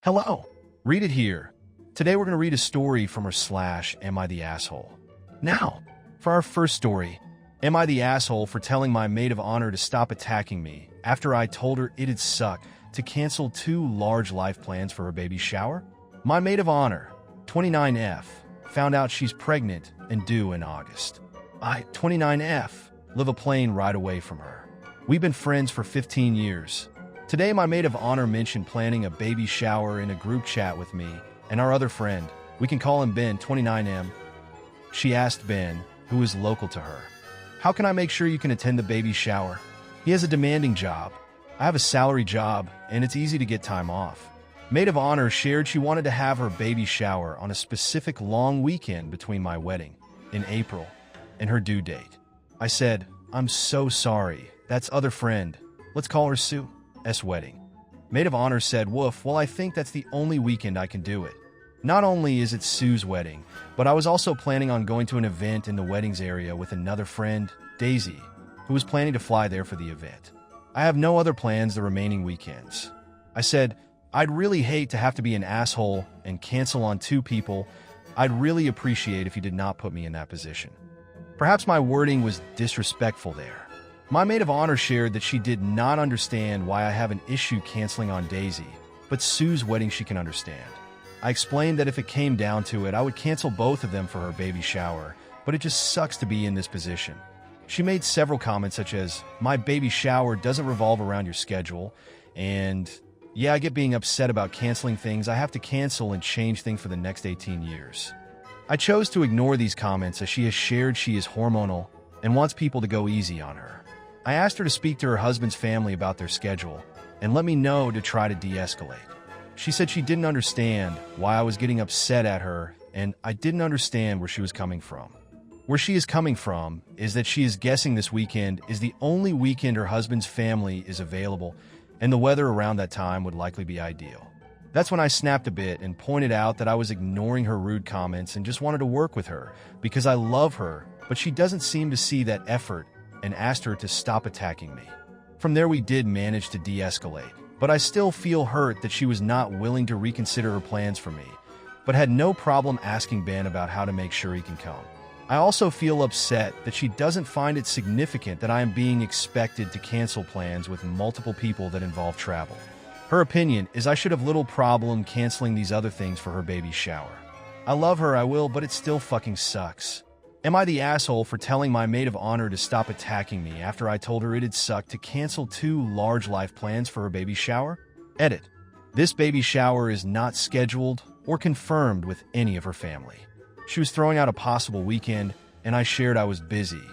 Hello. Read it here. Today we're going to read a story from /Am I the Asshole? Now, for our first story, am I the asshole for telling my maid of honor to stop attacking me after I told her it'd suck to cancel 2 large life plans for her baby shower? My maid of honor, 29F, found out she's pregnant and due in August. I, 29F, live a plane ride away from her. We've been friends for 15 years. Today, my maid of honor mentioned planning a baby shower in a group chat with me and our other friend. We can call him Ben, 29M. She asked Ben, who is local to her, "How can I make sure you can attend the baby shower? He has a demanding job. I have a salary job, and it's easy to get time off." Maid of honor shared she wanted to have her baby shower on a specific long weekend between my wedding, in April, and her due date. I said, "I'm so sorry. That's other friend. Let's call her Sue's wedding." Maid of honor said, "Woof, well, I think that's the only weekend I can do it. Not only is it Sue's wedding, but I was also planning on going to an event in the weddings area with another friend, Daisy, who was planning to fly there for the event. I have no other plans the remaining weekends." I said, "I'd really hate to have to be an asshole and cancel on 2 people. I'd really appreciate if you did not put me in that position." Perhaps my wording was disrespectful there. My maid of honor shared that she did not understand why I have an issue canceling on Daisy, but Sue's wedding she can understand. I explained that if it came down to it, I would cancel both of them for her baby shower, but it just sucks to be in this position. She made several comments such as, "My baby shower doesn't revolve around your schedule," and, "Yeah, I get being upset about canceling things. I have to cancel and change things for the next 18 years. I chose to ignore these comments as she has shared she is hormonal and wants people to go easy on her. I asked her to speak to her husband's family about their schedule and let me know to try to de-escalate. She said she didn't understand why I was getting upset at her, and I didn't understand where she was coming from. Where she is coming from is that she is guessing this weekend is the only weekend her husband's family is available, and the weather around that time would likely be ideal. That's when I snapped a bit and pointed out that I was ignoring her rude comments and just wanted to work with her because I love her, but she doesn't seem to see that effort, and asked her to stop attacking me. From there we did manage to de-escalate, but I still feel hurt that she was not willing to reconsider her plans for me, but had no problem asking Ben about how to make sure he can come. I also feel upset that she doesn't find it significant that I am being expected to cancel plans with multiple people that involve travel. Her opinion is I should have little problem canceling these other things for her baby shower. I love her, I will, but it still fucking sucks. Am I the asshole for telling my maid of honor to stop attacking me after I told her it'd suck to cancel 2 large life plans for her baby shower? Edit. This baby shower is not scheduled or confirmed with any of her family. She was throwing out a possible weekend, and I shared I was busy.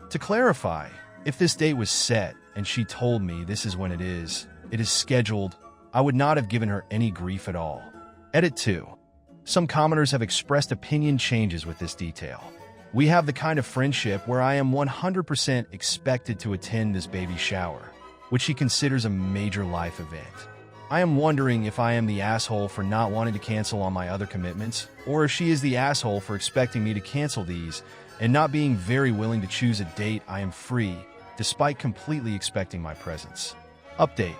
To clarify, if this date was set and she told me this is when it is scheduled, I would not have given her any grief at all. Edit 2. Some commenters have expressed opinion changes with this detail. We have the kind of friendship where I am 100% expected to attend this baby shower, which she considers a major life event. I am wondering if I am the asshole for not wanting to cancel on my other commitments, or if she is the asshole for expecting me to cancel these and not being very willing to choose a date I am free, despite completely expecting my presence. Update.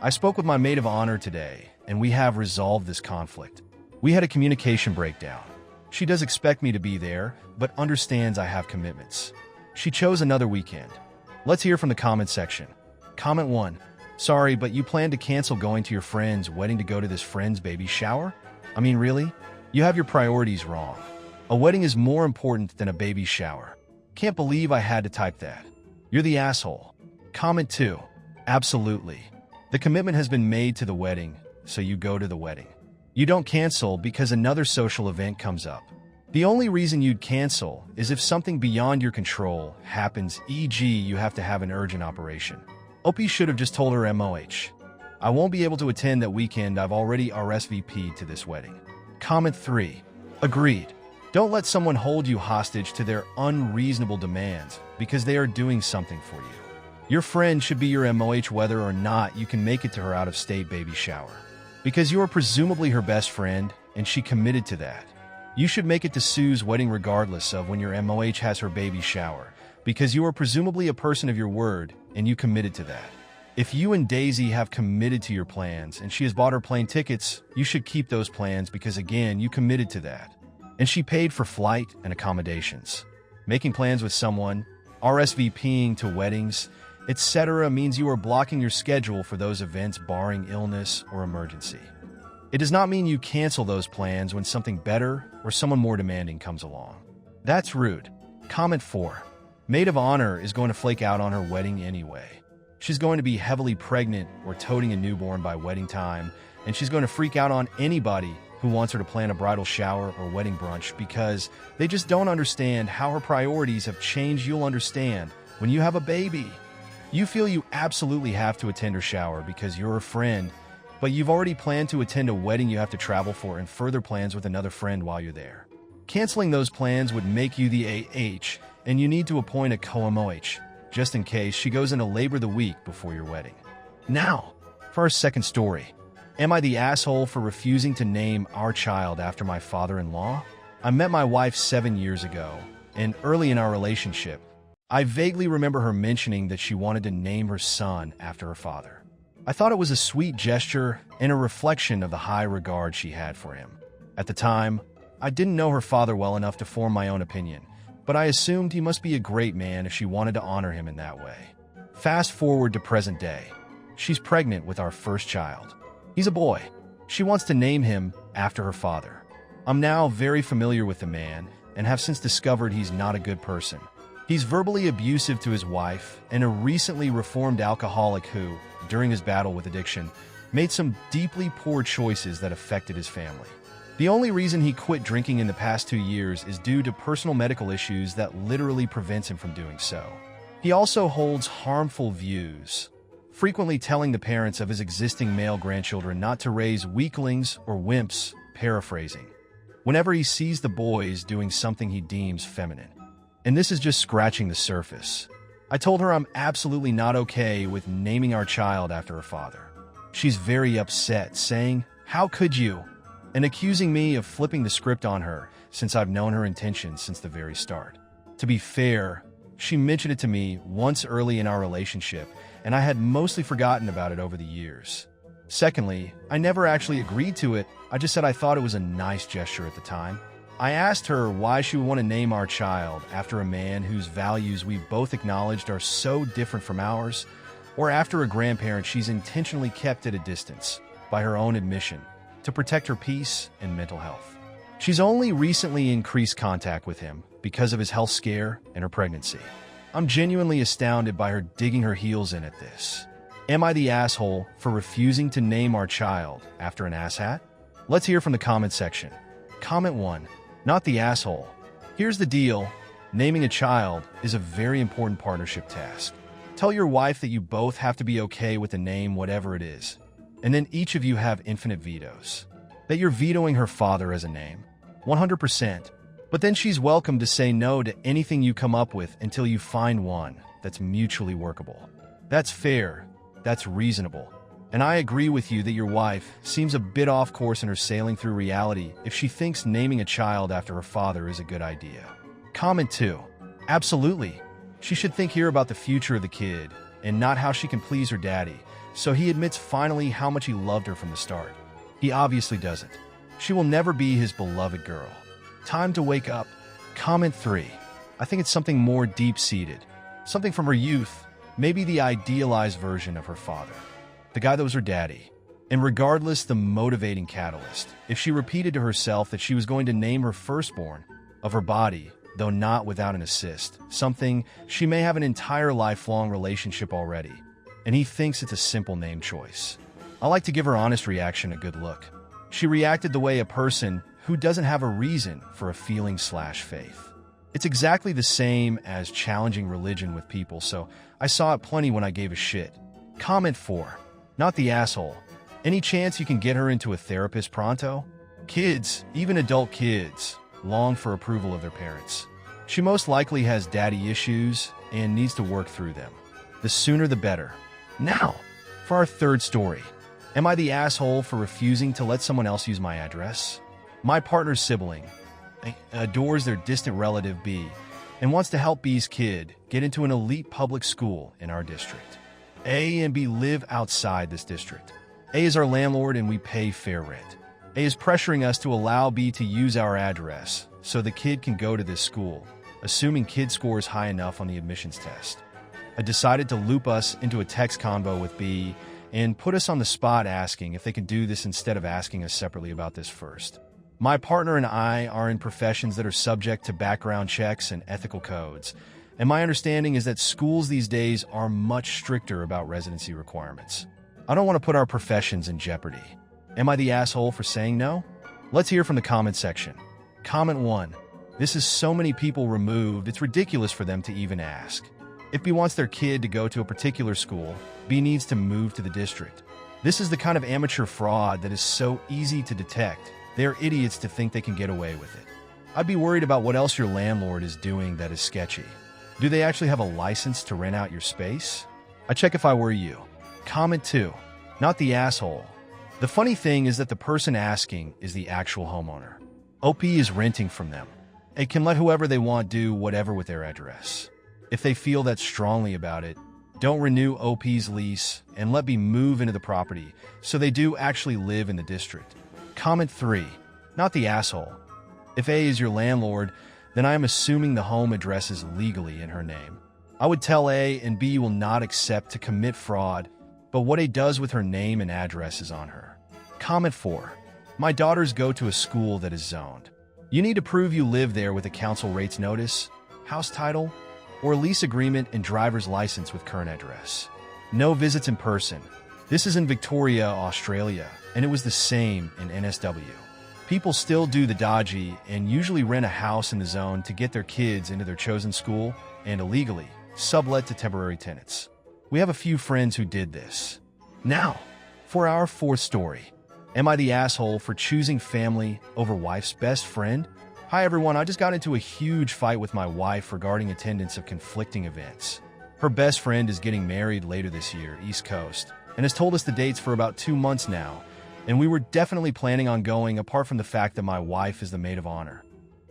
I spoke with my maid of honor today, and we have resolved this conflict. We had a communication breakdown. She does expect me to be there, but understands I have commitments. She chose another weekend. Let's hear from the comment section. Comment 1. Sorry, but you plan to cancel going to your friend's wedding to go to this friend's baby shower? I mean, really? You have your priorities wrong. A wedding is more important than a baby shower. Can't believe I had to type that. You're the asshole. Comment 2. Absolutely. The commitment has been made to the wedding, so you go to the wedding. You don't cancel because another social event comes up. The only reason you'd cancel is if something beyond your control happens, e.g. you have to have an urgent operation. OP should have just told her MOH. I won't be able to attend that weekend. I've already RSVP'd to this wedding. Comment 3. Agreed. Don't let someone hold you hostage to their unreasonable demands because they are doing something for you. Your friend should be your MOH whether or not you can make it to her out-of-state baby shower. Because you are presumably her best friend, and she committed to that. You should make it to Sue's wedding regardless of when your MOH has her baby shower, because you are presumably a person of your word, and you committed to that. If you and Daisy have committed to your plans and she has bought her plane tickets, you should keep those plans because, again, you committed to that. And she paid for flight and accommodations. Making plans with someone, RSVPing to weddings, etc. means you are blocking your schedule for those events barring illness or emergency. It does not mean you cancel those plans when something better or someone more demanding comes along. That's rude. Comment 4. Maid of honor is going to flake out on her wedding anyway. She's going to be heavily pregnant or toting a newborn by wedding time, and she's going to freak out on anybody who wants her to plan a bridal shower or wedding brunch because they just don't understand how her priorities have changed. You'll understand when you have a baby. You feel you absolutely have to attend her shower because you're a friend, but you've already planned to attend a wedding you have to travel for and further plans with another friend while you're there. Canceling those plans would make you the AH, and you need to appoint a co-MOH, just in case she goes into labor the week before your wedding. Now, for our second story. Am I the asshole for refusing to name our child after my father-in-law? I met my wife 7 years ago, and early in our relationship, I vaguely remember her mentioning that she wanted to name her son after her father. I thought it was a sweet gesture and a reflection of the high regard she had for him. At the time, I didn't know her father well enough to form my own opinion, but I assumed he must be a great man if she wanted to honor him in that way. Fast forward to present day. She's pregnant with our first child. He's a boy. She wants to name him after her father. I'm now very familiar with the man and have since discovered he's not a good person. He's verbally abusive to his wife and a recently reformed alcoholic who, during his battle with addiction, made some deeply poor choices that affected his family. The only reason he quit drinking in the past 2 years is due to personal medical issues that literally prevents him from doing so. He also holds harmful views, frequently telling the parents of his existing male grandchildren not to raise weaklings or wimps, paraphrasing, whenever he sees the boys doing something he deems feminine. And this is just scratching the surface. I told her I'm absolutely not okay with naming our child after her father. She's very upset, saying, "How could you?" and accusing me of flipping the script on her since I've known her intentions since the very start. To be fair, she mentioned it to me once early in our relationship, and I had mostly forgotten about it over the years. Secondly, I never actually agreed to it. I just said I thought it was a nice gesture at the time. I asked her why she would want to name our child after a man whose values we both acknowledged are so different from ours, or after a grandparent she's intentionally kept at a distance, by her own admission, to protect her peace and mental health. She's only recently increased contact with him because of his health scare and her pregnancy. I'm genuinely astounded by her digging her heels in at this. Am I the asshole for refusing to name our child after an asshat? Let's hear from the comment section. Comment 1. Not the asshole. Here's the deal. Naming a child is a very important partnership task. Tell your wife that you both have to be okay with the name, whatever it is. And then each of you have infinite vetoes. That you're vetoing her father as a name. 100%. But then she's welcome to say no to anything you come up with until you find one that's mutually workable. That's fair. That's reasonable. And I agree with you that your wife seems a bit off course in her sailing through reality if she thinks naming a child after her father is a good idea. Comment 2. Absolutely. She should think here about the future of the kid and not how she can please her daddy, so he admits finally how much he loved her from the start. He obviously doesn't. She will never be his beloved girl. Time to wake up. Comment 3. I think it's something more deep-seated. Something from her youth, maybe the idealized version of her father. The guy that was her daddy. And regardless the motivating catalyst, if she repeated to herself that she was going to name her firstborn of her body, though not without an assist, something she may have an entire lifelong relationship already, and he thinks it's a simple name choice. I like to give her honest reaction a good look. She reacted the way a person who doesn't have a reason for a feeling/faith. It's exactly the same as challenging religion with people, so I saw it plenty when I gave a shit. Comment 4. Not the asshole. Any chance you can get her into a therapist pronto? Kids, even adult kids, long for approval of their parents. She most likely has daddy issues and needs to work through them. The sooner the better. Now, for our third story. Am I the asshole for refusing to let someone else use my address? My partner's sibling adores their distant relative B and wants to help B's kid get into an elite public school in our district. A and B live outside this district. A is our landlord and we pay fair rent. A is pressuring us to allow B to use our address so the kid can go to this school, assuming kid scores high enough on the admissions test. I decided to loop us into a text convo with B and put us on the spot asking if they could do this instead of asking us separately about this first. My partner and I are in professions that are subject to background checks and ethical codes, and my understanding is that schools these days are much stricter about residency requirements. I don't want to put our professions in jeopardy. Am I the asshole for saying no? Let's hear from the comment section. Comment 1. This is so many people removed, it's ridiculous for them to even ask. If B wants their kid to go to a particular school, B needs to move to the district. This is the kind of amateur fraud that is so easy to detect. They're idiots to think they can get away with it. I'd be worried about what else your landlord is doing that is sketchy. Do they actually have a license to rent out your space? I'd check if I were you. Comment 2. Not the asshole. The funny thing is that the person asking is the actual homeowner. OP is renting from them. They can let whoever they want do whatever with their address. If they feel that strongly about it, don't renew OP's lease and let B move into the property so they do actually live in the district. Comment 3. Not the asshole. If A is your landlord, then I am assuming the home address is legally in her name. I would tell A and B will not accept to commit fraud, but what A does with her name and address is on her. Comment 4. My daughters go to a school that is zoned. You need to prove you live there with a council rates notice, house title, or lease agreement and driver's license with current address. No visits in person. This is in Victoria, Australia, and it was the same in NSW. People still do the dodgy and usually rent a house in the zone to get their kids into their chosen school and illegally sublet to temporary tenants. We have a few friends who did this. Now, for our fourth story. Am I the asshole for choosing family over wife's best friend? Hi everyone, I just got into a huge fight with my wife regarding attendance of conflicting events. Her best friend is getting married later this year, East Coast, and has told us the dates for about 2 months now, and we were definitely planning on going apart from the fact that my wife is the maid of honor.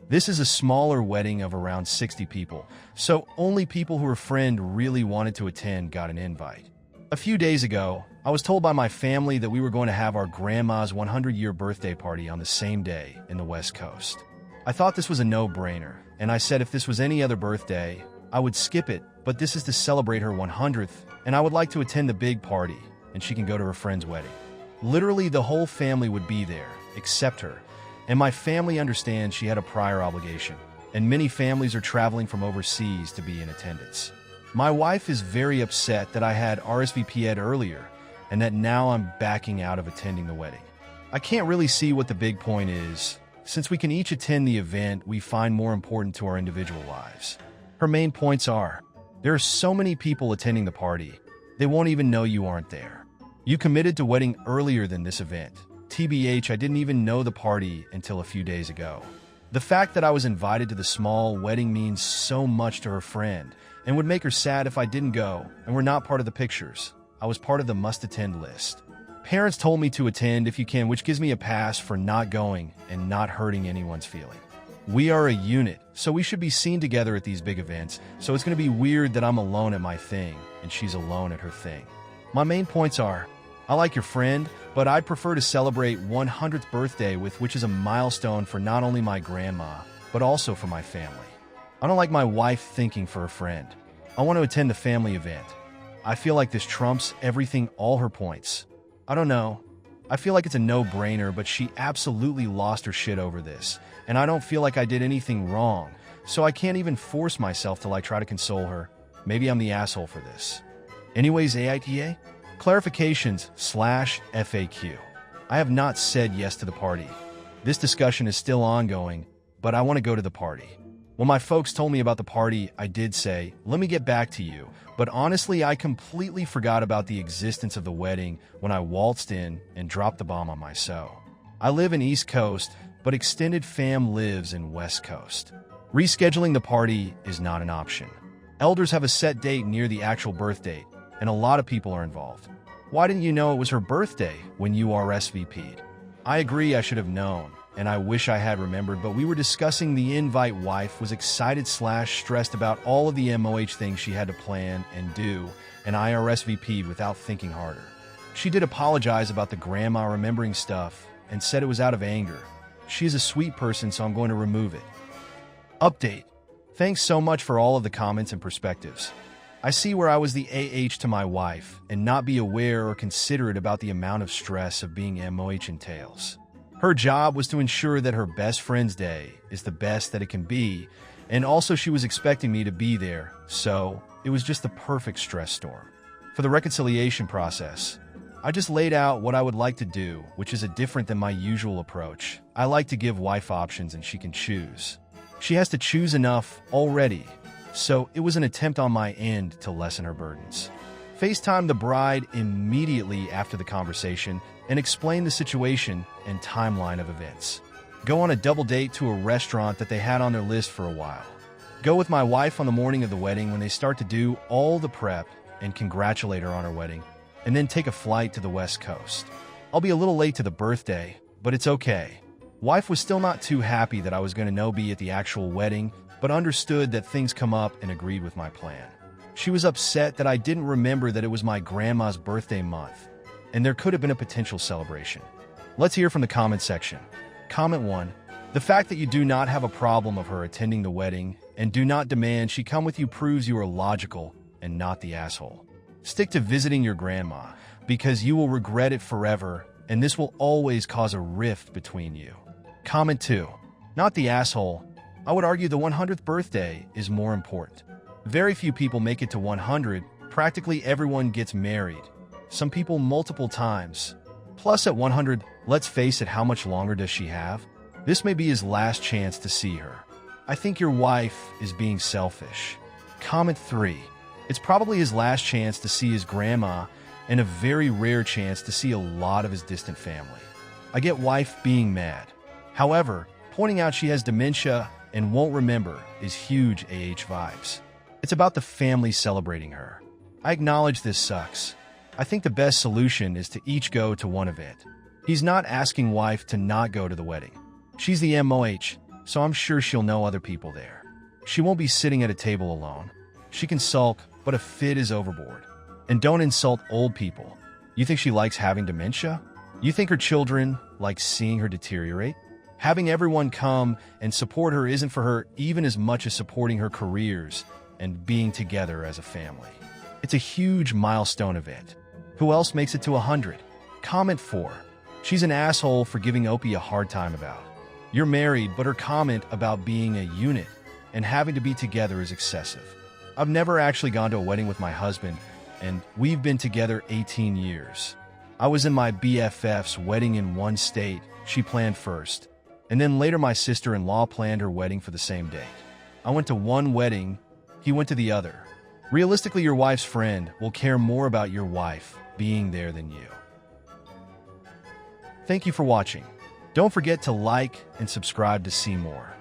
This is a smaller wedding of around 60 people, so only people who her friend really wanted to attend got an invite. A few days ago, I was told by my family that we were going to have our grandma's 100-year birthday party on the same day in the West Coast. I thought this was a no-brainer, and I said if this was any other birthday, I would skip it, but this is to celebrate her 100th, and I would like to attend the big party, and she can go to her friend's wedding. Literally, the whole family would be there, except her, and my family understands she had a prior obligation, and many families are traveling from overseas to be in attendance. My wife is very upset that I had RSVP'd earlier, and that now I'm backing out of attending the wedding. I can't really see what the big point is, since we can each attend the event we find more important to our individual lives. Her main points are, there are so many people attending the party, they won't even know you aren't there. You committed to wedding earlier than this event. TBH, I didn't even know the party until a few days ago. The fact that I was invited to the small wedding means so much to her friend, and would make her sad if I didn't go and were not part of the pictures. I was part of the must-attend list. Parents told me to attend if you can, which gives me a pass for not going and not hurting anyone's feeling. We are a unit, so we should be seen together at these big events, so it's going to be weird that I'm alone at my thing and she's alone at her thing. My main points are, I like your friend, but I'd prefer to celebrate 100th birthday with, which is a milestone for not only my grandma, but also for my family. I don't like my wife thinking for a friend. I want to attend the family event. I feel like this trumps everything, all her points. I don't know. I feel like it's a no-brainer, but she absolutely lost her shit over this, and I don't feel like I did anything wrong, so I can't even force myself to try to console her. Maybe I'm the asshole for this. Anyways, AITA? Clarifications/FAQ. I have not said yes to the party. This discussion is still ongoing, but I want to go to the party. When my folks told me about the party, I did say, let me get back to you, but honestly, I completely forgot about the existence of the wedding when I waltzed in and dropped the bomb on my so. I live in East Coast, but extended fam lives in West Coast. Rescheduling the party is not an option. Elders have a set date near the actual birth date, and a lot of people are involved. Why didn't you know it was her birthday when you RSVP'd? I agree I should have known, and I wish I had remembered, but we were discussing the invite. Wife was excited / stressed about all of the MOH things she had to plan and do, and I RSVP'd without thinking harder. She did apologize about the grandma remembering stuff and said it was out of anger. She is a sweet person, so I'm going to remove it. Update. Thanks so much for all of the comments and perspectives. I see where I was the AH to my wife and not be aware or considerate about the amount of stress of being MOH entails. Her job was to ensure that her best friend's day is the best that it can be, and also she was expecting me to be there, so it was just the perfect stress storm. For the reconciliation process, I just laid out what I would like to do, which is different than my usual approach. I like to give wife options and she can choose. She has to choose enough already, so it was an attempt on my end to lessen her burdens. FaceTime the bride immediately after the conversation and explain the situation and timeline of events. Go on a double date to a restaurant that they had on their list for a while. Go with my wife on the morning of the wedding when they start to do all the prep and congratulate her on her wedding, and then take a flight to the West Coast. I'll be a little late to the birthday, but it's okay. Wife was still not too happy that I was going to be at the actual wedding, but understood that things come up and agreed with my plan. She was upset that I didn't remember that it was my grandma's birthday month, and there could have been a potential celebration. Let's hear from the comment section. Comment 1. The fact that you do not have a problem of her attending the wedding and do not demand she come with you proves you are logical and not the asshole. Stick to visiting your grandma, because you will regret it forever, and this will always cause a rift between you. Comment 2. Not the asshole. I would argue the 100th birthday is more important. Very few people make it to 100. Practically everyone gets married. Some people multiple times. Plus at 100, let's face it, how much longer does she have? This may be his last chance to see her. I think your wife is being selfish. Comment 3. It's probably his last chance to see his grandma and a very rare chance to see a lot of his distant family. I get wife being mad. However, pointing out she has dementia and won't remember is huge AH vibes. It's about the family celebrating her. I acknowledge this sucks. I think the best solution is to each go to one event. He's not asking wife to not go to the wedding. She's the MOH, so I'm sure she'll know other people there. She won't be sitting at a table alone. She can sulk, but a fit is overboard. And don't insult old people. You think she likes having dementia? You think her children like seeing her deteriorate? Having everyone come and support her isn't for her even as much as supporting her careers and being together as a family. It's a huge milestone event. Who else makes it to 100? Comment 4. She's an asshole for giving Opie a hard time about. You're married, but her comment about being a unit and having to be together is excessive. I've never actually gone to a wedding with my husband, and we've been together 18 years. I was in my BFF's wedding in one state. She planned first, and then later my sister-in-law planned her wedding for the same date. I went to one wedding, he went to the other. Realistically, your wife's friend will care more about your wife being there than you. Thank you for watching. Don't forget to like and subscribe to see more.